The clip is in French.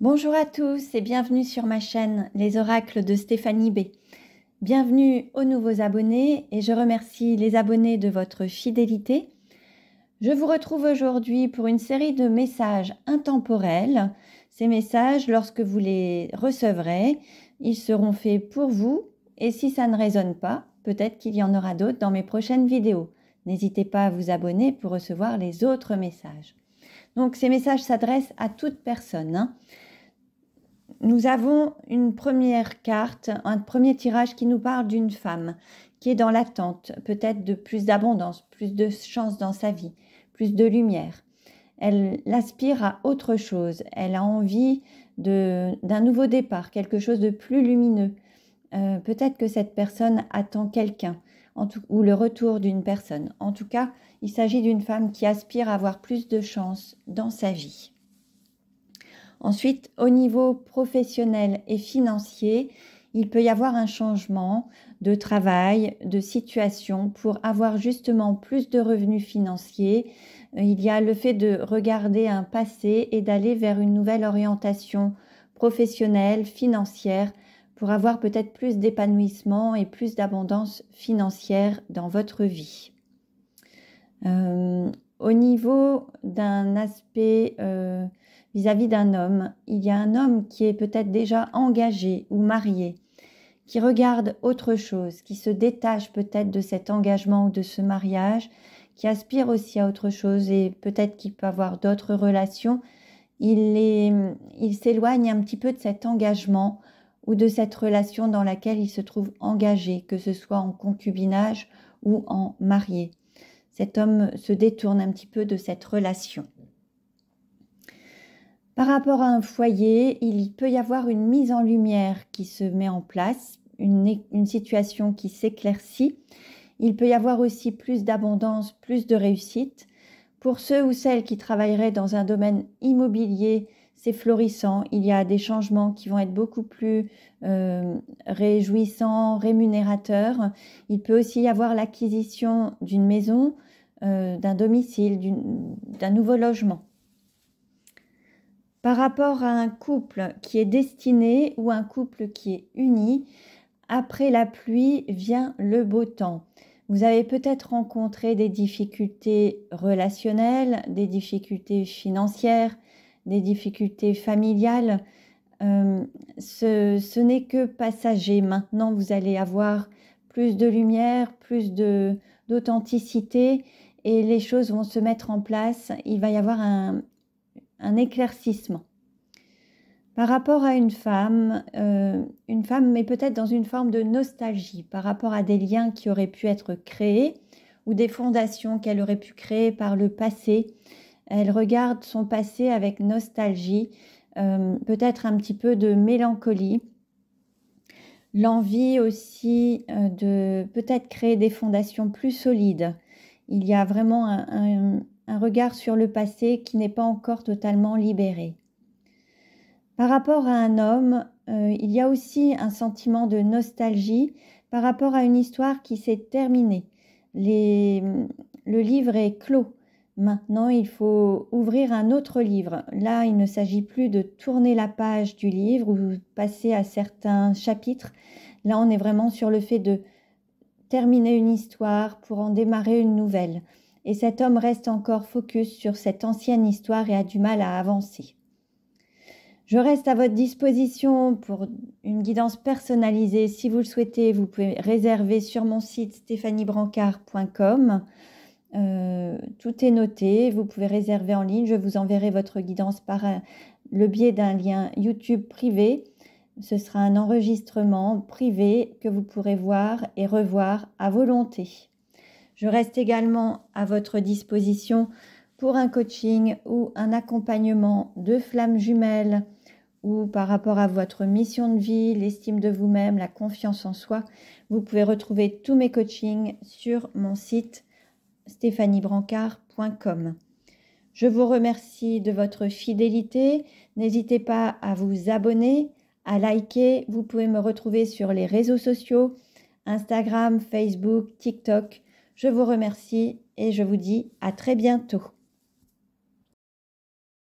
Bonjour à tous et bienvenue sur ma chaîne Les Oracles de Stéphanie B. Bienvenue aux nouveaux abonnés et je remercie les abonnés de votre fidélité. Je vous retrouve aujourd'hui pour une série de messages intemporels. Ces messages, lorsque vous les recevrez, ils seront faits pour vous et si ça ne résonne pas, peut-être qu'il y en aura d'autres dans mes prochaines vidéos. N'hésitez pas à vous abonner pour recevoir les autres messages. Donc ces messages s'adressent à toute personne. Nous avons une première carte, un premier tirage qui nous parle d'une femme qui est dans l'attente, peut-être de plus d'abondance, plus de chance dans sa vie, plus de lumière. Elle aspire à autre chose, elle a envie d'un nouveau départ, quelque chose de plus lumineux. Peut-être que cette personne attend quelqu'un, ou le retour d'une personne. En tout cas, il s'agit d'une femme qui aspire à avoir plus de chance dans sa vie. Ensuite, au niveau professionnel et financier, il peut y avoir un changement de travail, de situation pour avoir justement plus de revenus financiers. Il y a le fait de regarder un passé et d'aller vers une nouvelle orientation professionnelle, financière, pour avoir peut-être plus d'épanouissement et plus d'abondance financière dans votre vie. Au niveau d'un aspect vis-à-vis d'un homme, il y a un homme qui est peut-être déjà engagé ou marié, qui regarde autre chose, qui se détache peut-être de cet engagement ou de ce mariage, qui aspire aussi à autre chose et peut-être qu'il peut avoir d'autres relations. Il s'éloigne un petit peu de cet engagement ou de cette relation dans laquelle il se trouve engagé, que ce soit en concubinage ou en marié. Cet homme se détourne un petit peu de cette relation. Par rapport à un foyer, il peut y avoir une mise en lumière qui se met en place, une situation qui s'éclaircit. Il peut y avoir aussi plus d'abondance, plus de réussite. Pour ceux ou celles qui travailleraient dans un domaine immobilier, c'est florissant. Il y a des changements qui vont être beaucoup plus réjouissants, rémunérateurs. Il peut aussi y avoir l'acquisition d'une maison, d'un domicile, d'un nouveau logement. Par rapport à un couple qui est destiné ou un couple qui est uni, après la pluie vient le beau temps. Vous avez peut-être rencontré des difficultés relationnelles, des difficultés financières, des difficultés familiales. Ce n'est que passager. Maintenant, vous allez avoir plus de lumière, plus d'authenticité et les choses vont se mettre en place. Il va y avoir un éclaircissement. Par rapport à une femme est peut-être dans une forme de nostalgie par rapport à des liens qui auraient pu être créés ou des fondations qu'elle aurait pu créer par le passé. Elle regarde son passé avec nostalgie, peut-être un petit peu de mélancolie. L'envie aussi de peut-être créer des fondations plus solides. Il y a vraiment un regard sur le passé qui n'est pas encore totalement libéré. Par rapport à un homme, il y a aussi un sentiment de nostalgie par rapport à une histoire qui s'est terminée. Le livre est clos. Maintenant, il faut ouvrir un autre livre. Là, il ne s'agit plus de tourner la page du livre ou passer à certains chapitres. Là, on est vraiment sur le fait de terminer une histoire pour en démarrer une nouvelle. Et cet homme reste encore focus sur cette ancienne histoire et a du mal à avancer. Je reste à votre disposition pour une guidance personnalisée. Si vous le souhaitez, vous pouvez réserver sur mon site stéphaniebrancard.com. Tout est noté. Vous pouvez réserver en ligne. Je vous enverrai votre guidance par le biais d'un lien YouTube privé. Ce sera un enregistrement privé que vous pourrez voir et revoir à volonté. Je reste également à votre disposition pour un coaching ou un accompagnement de flammes jumelles ou par rapport à votre mission de vie, l'estime de vous-même, la confiance en soi. Vous pouvez retrouver tous mes coachings sur mon site stéphaniebrancard.com. Je vous remercie de votre fidélité. N'hésitez pas à vous abonner, à liker. Vous pouvez me retrouver sur les réseaux sociaux, Instagram, Facebook, TikTok. Je vous remercie et je vous dis à très bientôt.